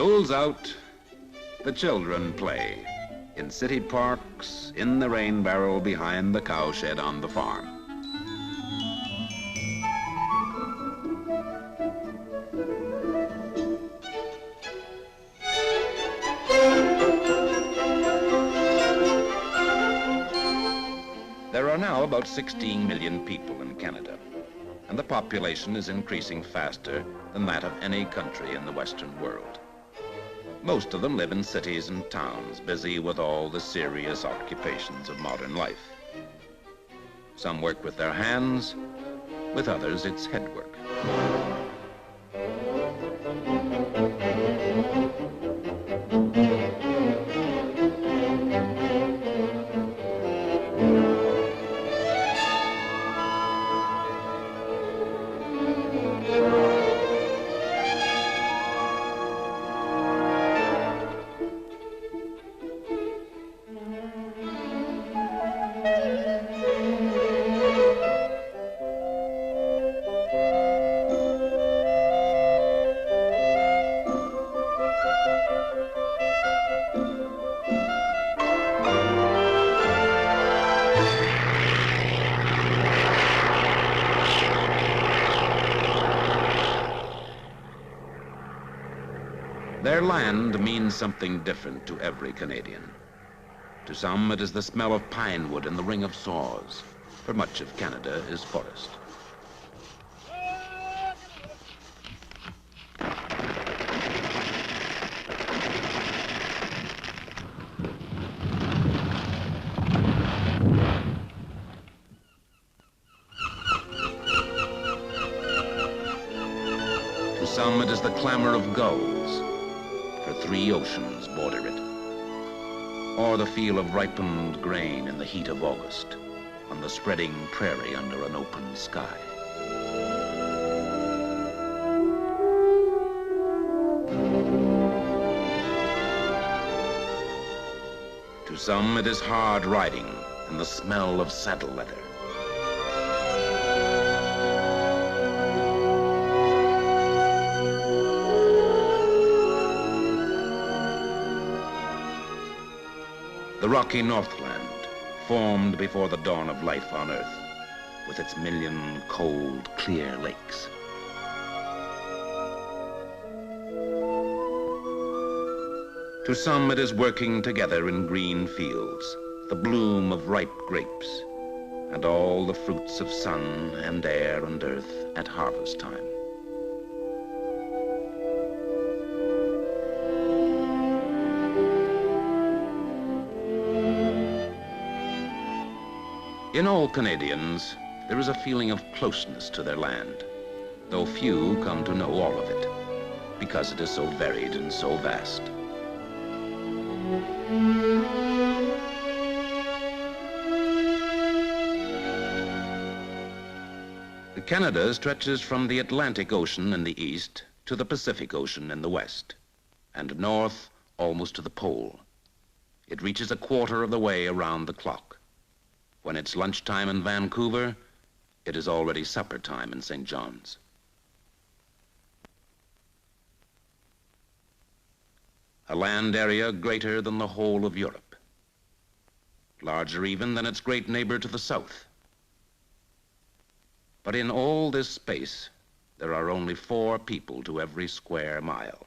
School's out, the children play. In city parks, in the rain barrel behind the cowshed on the farm. There are now about 16 million people in Canada, and the population is increasing faster than that of any country in the Western world. Most of them live in cities and towns, busy with all the serious occupations of modern life. Some work with their hands, with others it's head work. Their land means something different to every Canadian. To some, it is the smell of pine wood and the ring of saws, for much of Canada is forest. To some, it is the clamor of gulls, for 3 oceans border it, or the feel of ripened grain in the heat of August on the spreading prairie under an open sky. To some, it is hard riding and the smell of saddle leather. The rocky Northland, formed before the dawn of life on Earth, with its million cold, clear lakes. To some, it is working together in green fields, the bloom of ripe grapes, and all the fruits of sun and air and earth at harvest time. In all Canadians, there is a feeling of closeness to their land, though few come to know all of it, because it is so varied and so vast. Canada stretches from the Atlantic Ocean in the east to the Pacific Ocean in the west, and north almost to the pole. It reaches a quarter of the way around the clock. When it's lunchtime in Vancouver, it is already supper time in St. John's. A land area greater than the whole of Europe, larger even than its great neighbor to the south. But in all this space, there are only 4 people to every square mile,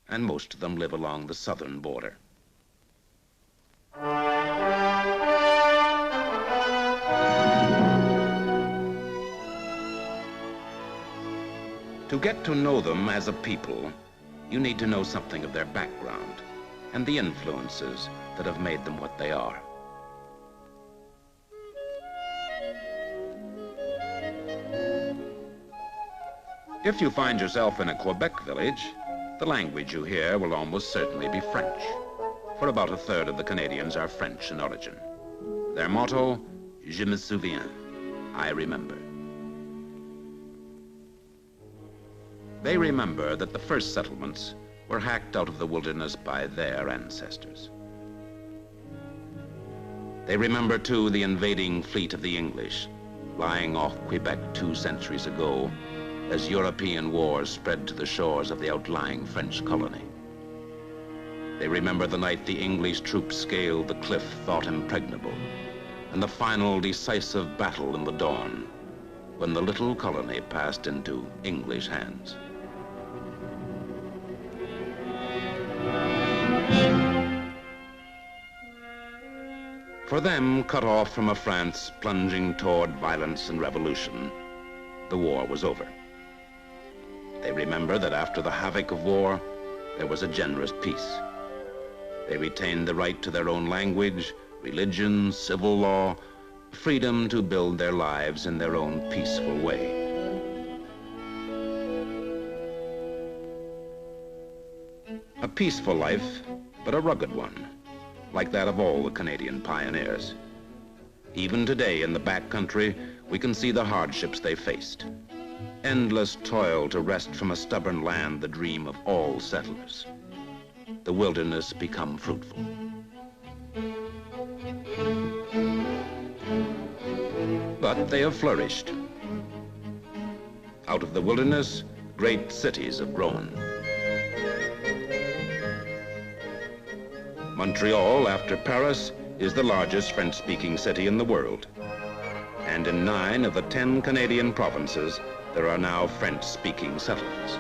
and most of them live along the southern border. To get to know them as a people, you need to know something of their background and the influences that have made them what they are. If you find yourself in a Quebec village, the language you hear will almost certainly be French, for about 1/3 of the Canadians are French in origin. Their motto, Je me souviens, I remember. They remember that the first settlements were hacked out of the wilderness by their ancestors. They remember, too, the invading fleet of the English, lying off Quebec 2 centuries ago, as European wars spread to the shores of the outlying French colony. They remember the night the English troops scaled the cliff thought impregnable, and the final decisive battle in the dawn, when the little colony passed into English hands. For them, cut off from a France plunging toward violence and revolution, the war was over. They remember that after the havoc of war, there was a generous peace. They retained the right to their own language, religion, civil law, freedom to build their lives in their own peaceful way. A peaceful life, but a rugged one, like that of all the Canadian pioneers. Even today in the backcountry, we can see the hardships they faced. Endless toil to wrest from a stubborn land the dream of all settlers. The wilderness become fruitful. But they have flourished. Out of the wilderness, great cities have grown. Montreal, after Paris, is the largest French-speaking city in the world. And in 9 of the 10 Canadian provinces, there are now French-speaking settlements.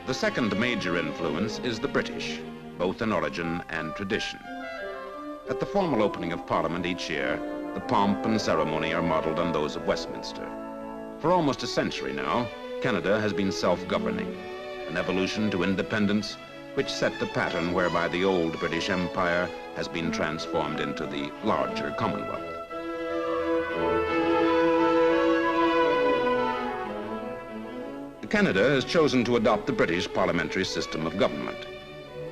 The second major influence is the British, both in origin and tradition. At the formal opening of Parliament each year, the pomp and ceremony are modeled on those of Westminster. For almost a century now, Canada has been self-governing, an evolution to independence which set the pattern whereby the old British Empire has been transformed into the larger Commonwealth. Canada has chosen to adopt the British parliamentary system of government,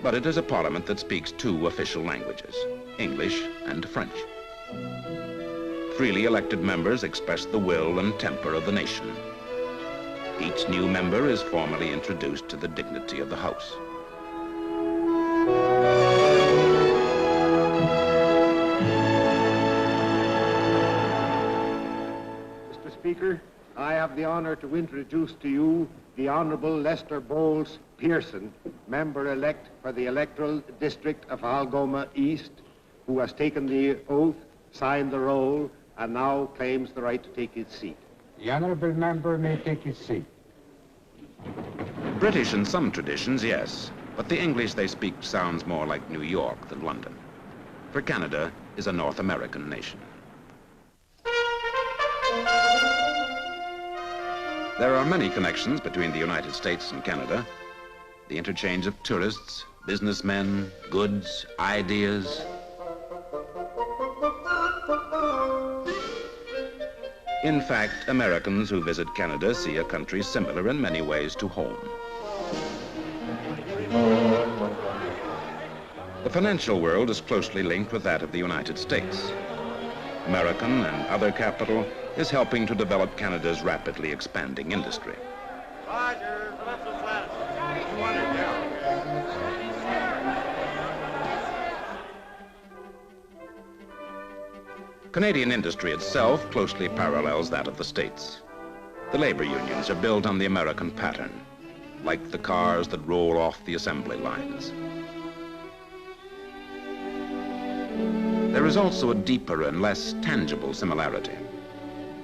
but it is a parliament that speaks 2 official languages, English and French. Freely elected members express the will and temper of the nation. Each new member is formally introduced to the dignity of the House. Mr. Speaker, I have the honor to introduce to you the Honorable Lester Bowles Pearson, member-elect for the electoral district of Algoma East, who has taken the oath, signed the roll, and now claims the right to take his seat. The honourable member may take his seat. British in some traditions, yes, but the English they speak sounds more like New York than London. For Canada is a North American nation. There are many connections between the United States and Canada. The interchange of tourists, businessmen, goods, ideas. In fact, Americans who visit Canada see a country similar in many ways to home. The financial world is closely linked with that of the United States. American and other capital is helping to develop Canada's rapidly expanding industry. Roger, Canadian industry itself closely parallels that of the States. The labor unions are built on the American pattern, like the cars that roll off the assembly lines. There is also a deeper and less tangible similarity.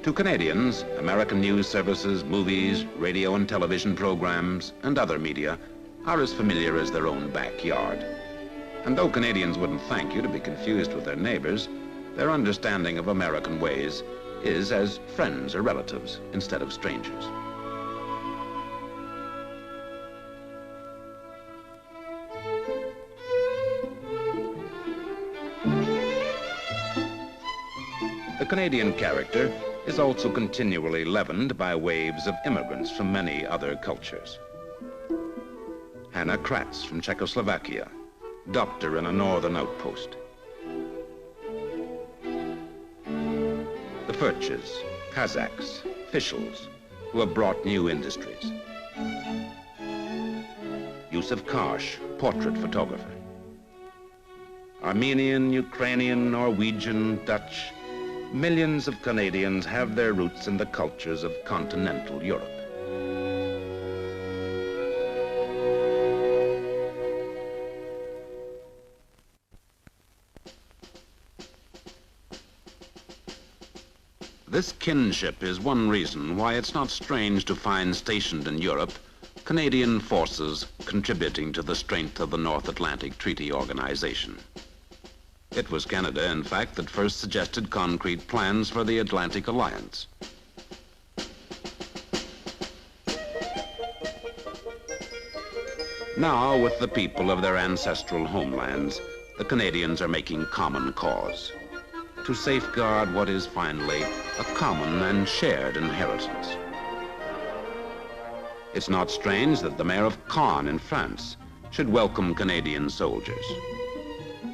To Canadians, American news services, movies, radio and television programs, and other media are as familiar as their own backyard. And though Canadians wouldn't thank you to be confused with their neighbors, their understanding of American ways is as friends or relatives instead of strangers. The Canadian character is also continually leavened by waves of immigrants from many other cultures. Hannah Kratz from Czechoslovakia, doctor in a northern outpost. The Furches, Kazakhs, Fischels, who have brought new industries. Yusuf Karsh, portrait photographer. Armenian, Ukrainian, Norwegian, Dutch, millions of Canadians have their roots in the cultures of continental Europe. This kinship is one reason why it's not strange to find stationed in Europe Canadian forces contributing to the strength of the North Atlantic Treaty Organization. It was Canada, in fact, that first suggested concrete plans for the Atlantic Alliance. Now, with the people of their ancestral homelands, the Canadians are making common cause to safeguard what is finally a common and shared inheritance. It's not strange that the mayor of Caen in France should welcome Canadian soldiers,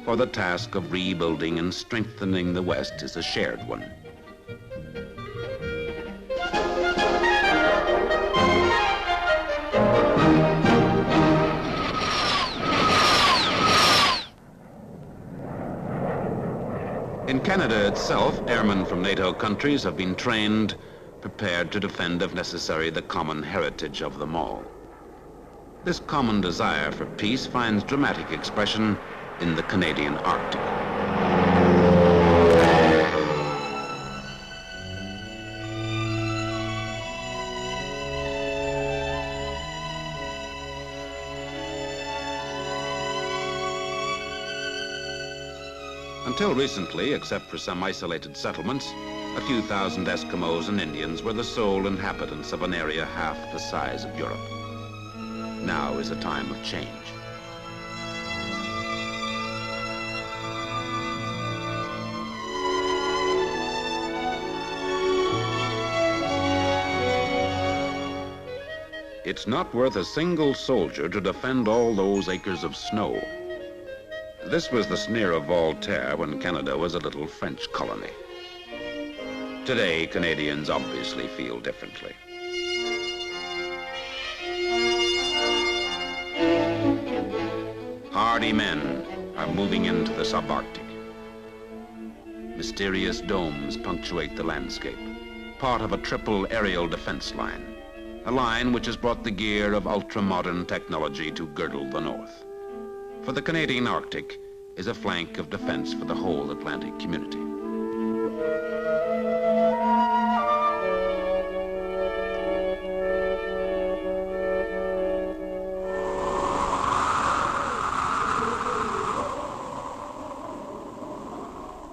for the task of rebuilding and strengthening the West is a shared one. In Canada itself, airmen from NATO countries have been trained, prepared to defend, if necessary, the common heritage of them all. This common desire for peace finds dramatic expression in the Canadian Arctic. Until recently, except for some isolated settlements, a few thousand Eskimos and Indians were the sole inhabitants of an area half the size of Europe. Now is a time of change. It's not worth a single soldier to defend all those acres of snow. This was the sneer of Voltaire when Canada was a little French colony. Today, Canadians obviously feel differently. Hardy men are moving into the subarctic. Mysterious domes punctuate the landscape, part of a triple aerial defense line, a line which has brought the gear of ultra-modern technology to girdle the north. For the Canadian Arctic is a flank of defense for the whole Atlantic community.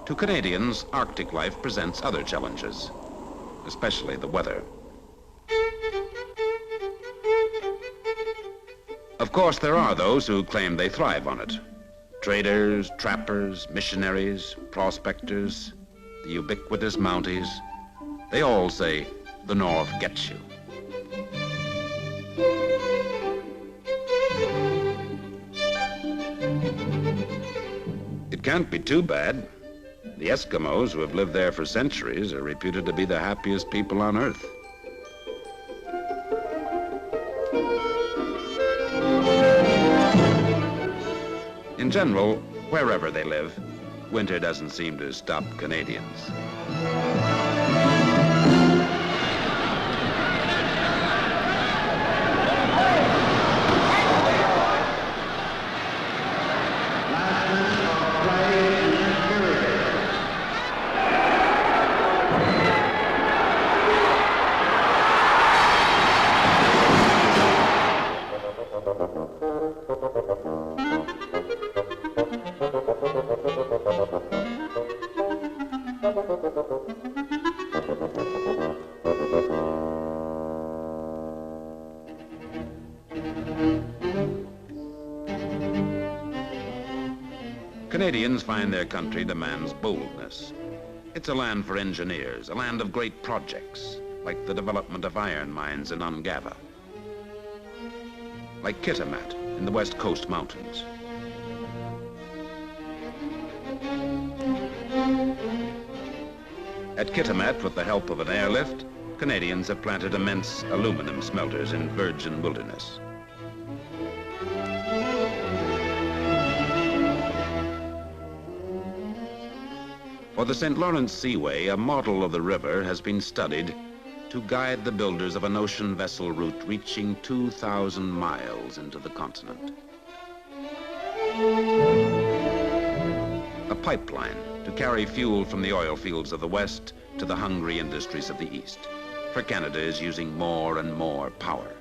To Canadians, Arctic life presents other challenges, especially the weather. Of course, there are those who claim they thrive on it. Traders, trappers, missionaries, prospectors, the ubiquitous Mounties, they all say the North gets you. It can't be too bad. The Eskimos, who have lived there for centuries, are reputed to be the happiest people on Earth. In general, wherever they live, winter doesn't seem to stop Canadians. Canadians find their country demands boldness. It's a land for engineers, a land of great projects, like the development of iron mines in Ungava, like Kitimat in the West Coast Mountains. At Kitimat, with the help of an airlift, Canadians have planted immense aluminum smelters in virgin wilderness. For the St. Lawrence Seaway, a model of the river has been studied to guide the builders of an ocean vessel route reaching 2,000 miles into the continent. A pipeline to carry fuel from the oil fields of the West to the hungry industries of the East. For Canada is using more and more power.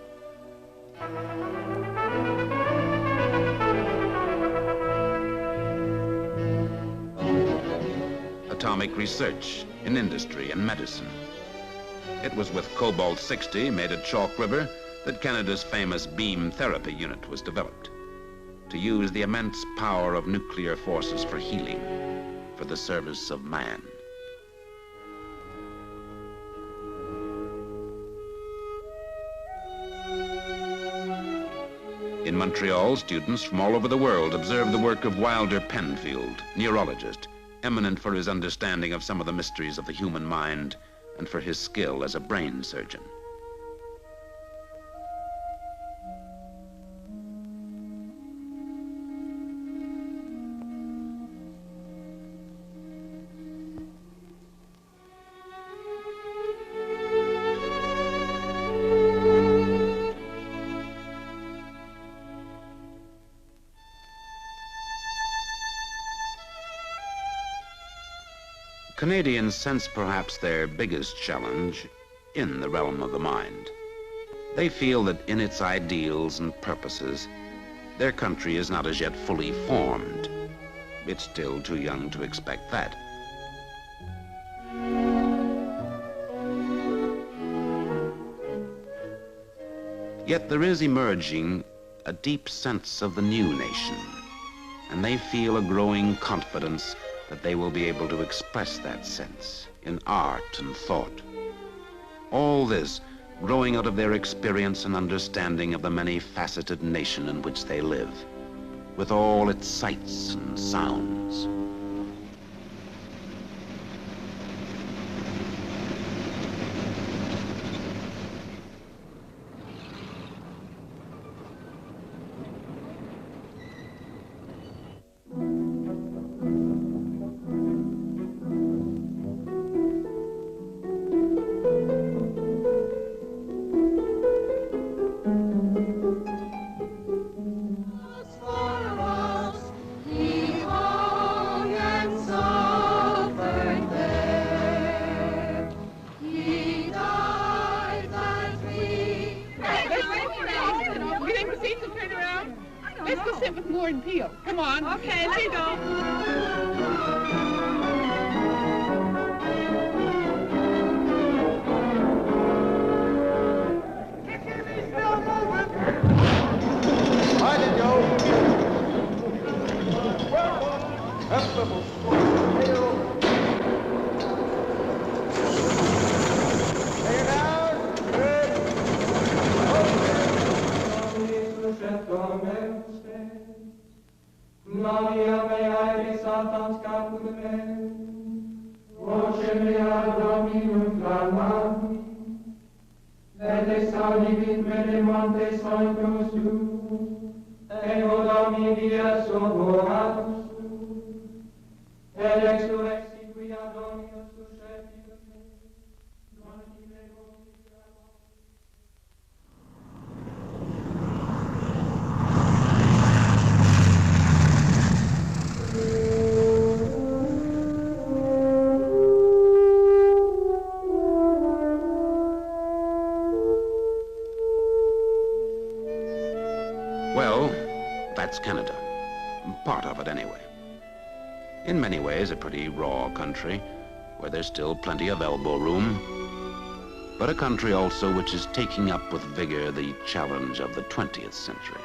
Atomic research in industry and medicine. It was with cobalt-60 made at Chalk River that Canada's famous beam therapy unit was developed, to use the immense power of nuclear forces for healing, for the service of man. In Montreal, students from all over the world observed the work of Wilder Penfield, neurologist, eminent for his understanding of some of the mysteries of the human mind and for his skill as a brain surgeon. Canadians sense perhaps their biggest challenge in the realm of the mind. They feel that in its ideals and purposes, their country is not as yet fully formed. It's still too young to expect that. Yet there is emerging a deep sense of the new nation, and they feel a growing confidence that they will be able to express that sense in art and thought. All this growing out of their experience and understanding of the many-faceted nation in which they live, with all its sights and sounds. Let's go sit with Moore and Peel. Come on. Okay, let's go. Well, that's Canada. Part of it, anyway. In many ways, a pretty raw country, where there's still plenty of elbow room, but a country also which is taking up with vigor the challenge of the 20th century.